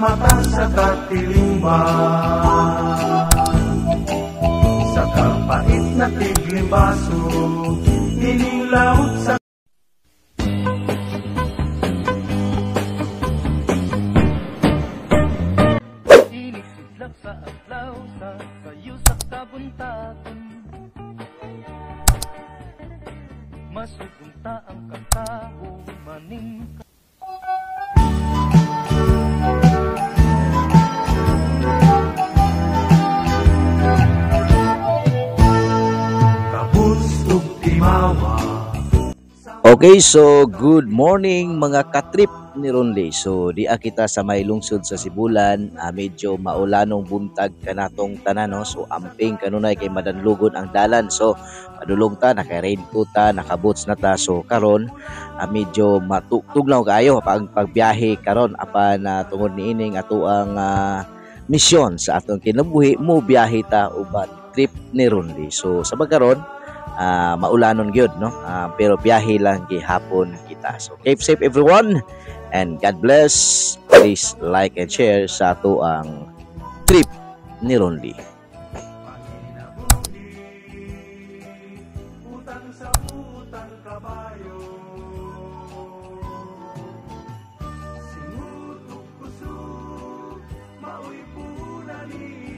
mata sa katilimba, sa kapait na tiglimbaso, ninilawot sa inisidlak sa adlaw sa sayo sa kabuntagon. Masugunta ang katao maning kabustog timawa. Okay, so good morning mga katrip ni Ronly. So di kita sa may lungsod sa Sibulan, medyo maulanong buntag kanatong tanan, no? So amping kanunay kay madanlugon ang dalan. So padulong ta, naka-raincoat ta, naka-boots na ta. So karon medyo matugtugnaw kayo pagbiyahe karon apan tungod niining ato ang misyon sa atong kinabuhi mo biyahe ta uban trip ni Ronly. So sa pagkaron maulanon gyud, no? Pero biyahe lang gihapon kita. So keep safe everyone and God bless. Please like and share sa ato ang trip ni Ronly. Utang sa utang kabayo, singutok kusog, maoy puna ni